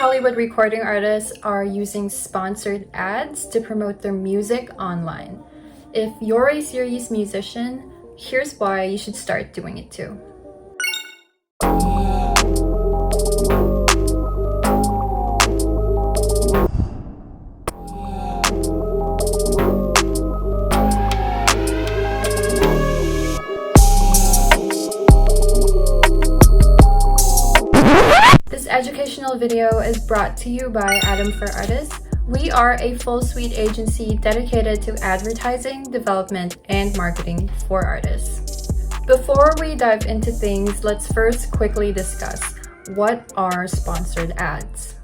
Hollywood recording artists are using sponsored ads to promote their music online. If you're a serious musician, here's why you should start doing it too. This educational video is brought to you by Adam for Artists. We are a full suite agency dedicated to advertising, development, and marketing for artists. Before we dive into things, let's first quickly discuss what are sponsored ads.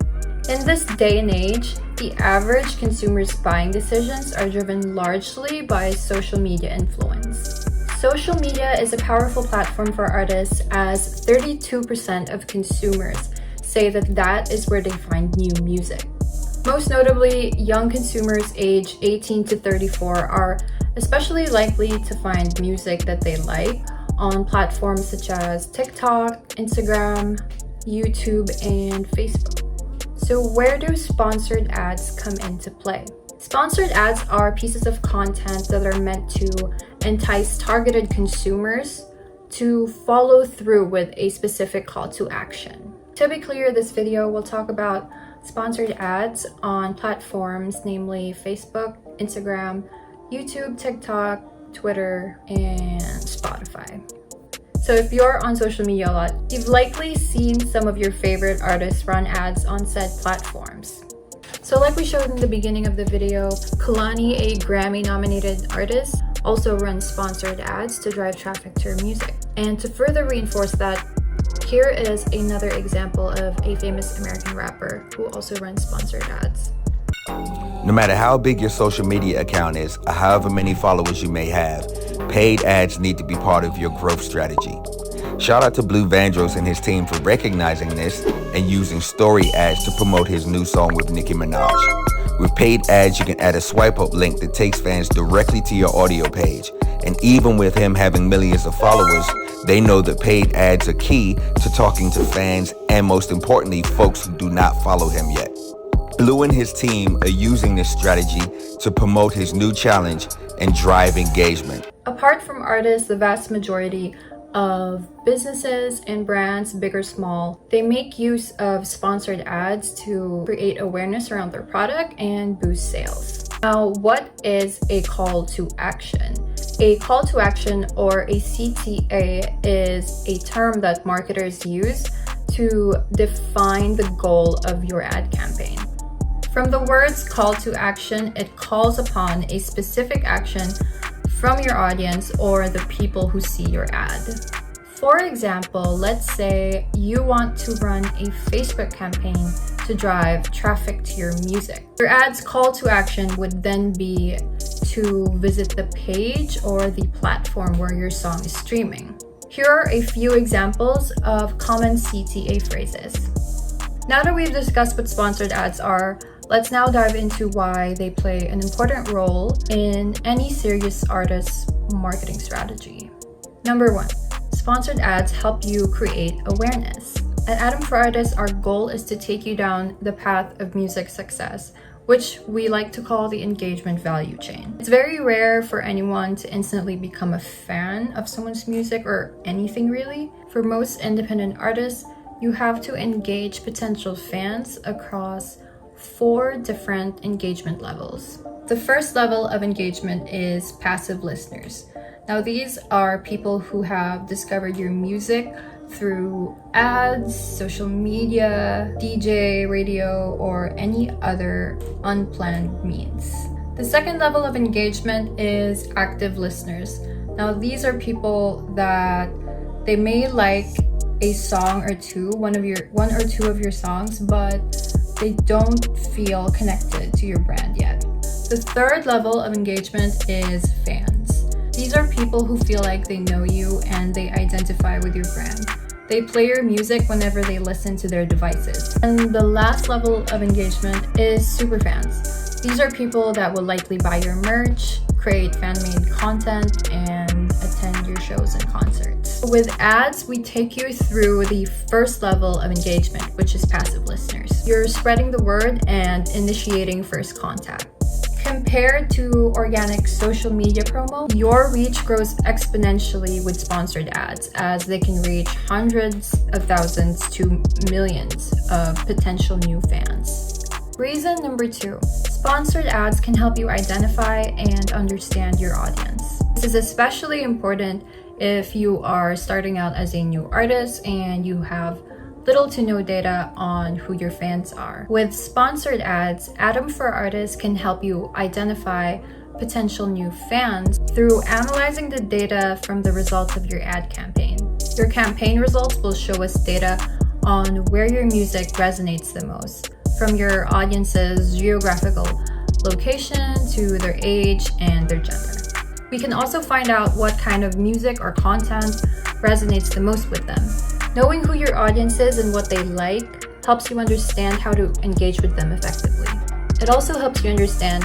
In this day and age, the average consumer's buying decisions are driven largely by social media influence. Social media is a powerful platform for artists, as 32% of consumers say that is where they find new music. Most notably, young consumers age 18 to 34 are especially likely to find music that they like on platforms such as TikTok, Instagram, YouTube, and Facebook. So where do sponsored ads come into play? Sponsored ads are pieces of content that are meant to entice targeted consumers to follow through with a specific call to action. To be clear, this video will talk about sponsored ads on platforms namely Facebook, Instagram, YouTube, TikTok, Twitter, and Spotify. So if you're on social media a lot, you've likely seen some of your favorite artists run ads on said platforms. So like we showed in the beginning of the video, Kalani, a Grammy-nominated artist, also runs sponsored ads to drive traffic to her music. And to further reinforce that, here is another example of a famous American rapper who also runs sponsored ads. No matter how big your social media account is, or however many followers you may have, paid ads need to be part of your growth strategy. Shout out to Blue Vandross and his team for recognizing this and using story ads to promote his new song with Nicki Minaj. With paid ads, you can add a swipe up link that takes fans directly to your audio page. And even with him having millions of followers, they know that paid ads are key to talking to fans and, most importantly, folks who do not follow him yet. Blue and his team are using this strategy to promote his new challenge and drive engagement. Apart from artists, the vast majority of businesses and brands, big or small, they make use of sponsored ads to create awareness around their product and boost sales. Now, what is a call to action? A call to action, or a CTA, is a term that marketers use to define the goal of your ad campaign. From the words call to action, it calls upon a specific action from your audience or the people who see your ad. For example, let's say you want to run a Facebook campaign to drive traffic to your music. Your ad's call to action would then be to visit the page or the platform where your song is streaming. Here are a few examples of common CTA phrases. Now that we've discussed what sponsored ads are, let's now dive into why they play an important role in any serious artist's marketing strategy. Number 1, sponsored ads help you create awareness. At Adam for Artists, our goal is to take you down the path of music success, which we like to call the engagement value chain. It's very rare for anyone to instantly become a fan of someone's music or anything really. For most independent artists, you have to engage potential fans across 4 different engagement levels. The first level of engagement is passive listeners. Now, these are people who have discovered your music through ads, social media, DJ, radio, or any other unplanned means. The second level of engagement is active listeners. Now, these are people that they may like a song or two, one or two of your songs, but they don't feel connected to your brand yet. The third level of engagement is fans. These are people who feel like they know you and they identify with your brand. They play your music whenever they listen to their devices. And the last level of engagement is super fans. These are people that will likely buy your merch, create fan-made content, and attend your shows and concerts. With ads, we take you through the first level of engagement, which is passive listeners. You're spreading the word and initiating first contact. Compared to organic social media promo, your reach grows exponentially with sponsored ads, as they can reach hundreds of thousands to millions of potential new fans. Reason number 2, sponsored ads can help you identify and understand your audience. This is especially important if you are starting out as a new artist and you have little to no data on who your fans are. With sponsored ads, Adam for Artists can help you identify potential new fans through analyzing the data from the results of your ad campaign. Your campaign results will show us data on where your music resonates the most, from your audience's geographical location to their age and their gender. We can also find out what kind of music or content resonates the most with them. Knowing who your audience is and what they like helps you understand how to engage with them effectively. It also helps you understand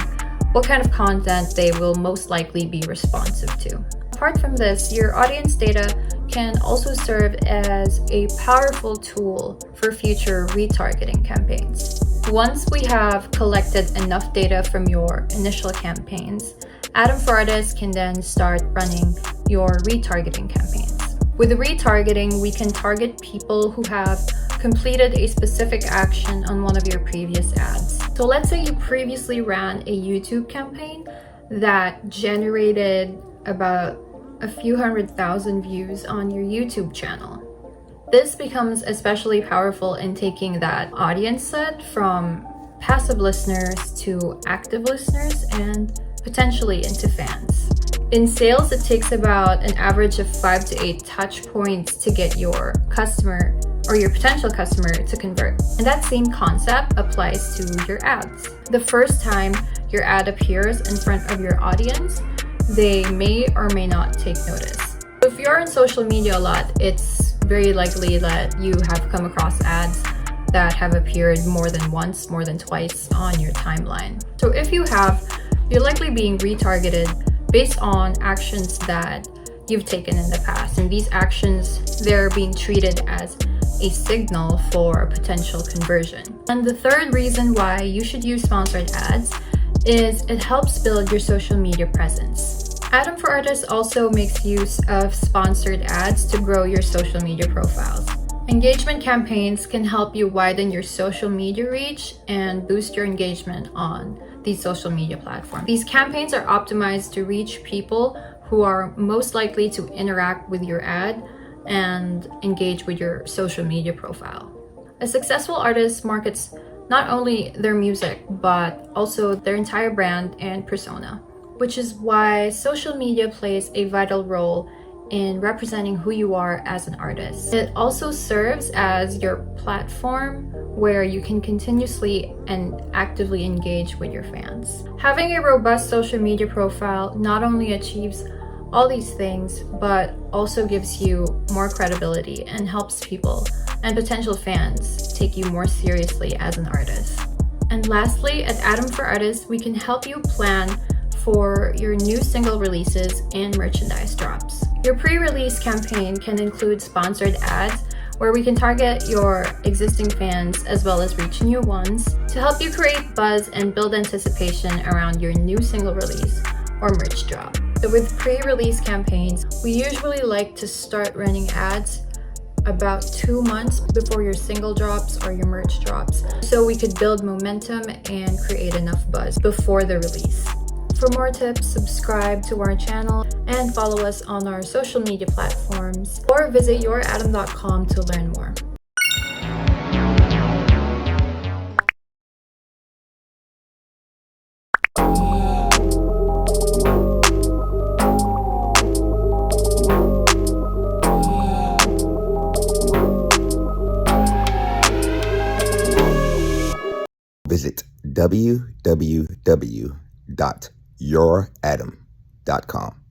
what kind of content they will most likely be responsive to. Apart from this, your audience data can also serve as a powerful tool for future retargeting campaigns. Once we have collected enough data from your initial campaigns, Adam for Artists can then start running your retargeting campaigns. With retargeting, we can target people who have completed a specific action on one of your previous ads. So let's say you previously ran a YouTube campaign that generated about a few 100,000 views on your YouTube channel. This becomes especially powerful in taking that audience set from passive listeners to active listeners and potentially into fans. In sales, it takes about an average of 5 to 8 touch points to get your customer or your potential customer to convert. And that same concept applies to your ads. The first time your ad appears in front of your audience, they may or may not take notice. If you're on social media a lot, it's very likely that you have come across ads that have appeared more than once, more than twice on your timeline. So if you have, you're likely being retargeted based on actions that you've taken in the past. And these actions, they're being treated as a signal for a potential conversion. And the third reason why you should use sponsored ads is it helps build your social media presence. Adam for Artists also makes use of sponsored ads to grow your social media profiles. Engagement campaigns can help you widen your social media reach and boost your engagement on these social media platforms. These campaigns are optimized to reach people who are most likely to interact with your ad and engage with your social media profile. A successful artist markets not only their music, but also their entire brand and persona, which is why social media plays a vital role in representing who you are as an artist. It also serves as your platform where you can continuously and actively engage with your fans. Having a robust social media profile not only achieves all these things, but also gives you more credibility and helps people and potential fans take you more seriously as an artist. And lastly, at Adam for Artists, we can help you plan for your new single releases and merchandise drops. Your pre-release campaign can include sponsored ads where we can target your existing fans as well as reach new ones to help you create buzz and build anticipation around your new single release or merch drop. So with pre-release campaigns, we usually like to start running ads about 2 months before your single drops or your merch drops, so we could build momentum and create enough buzz before the release. For more tips, subscribe to our channel and follow us on our social media platforms, or visit youradam.com to learn more. Visit www.youradam.com.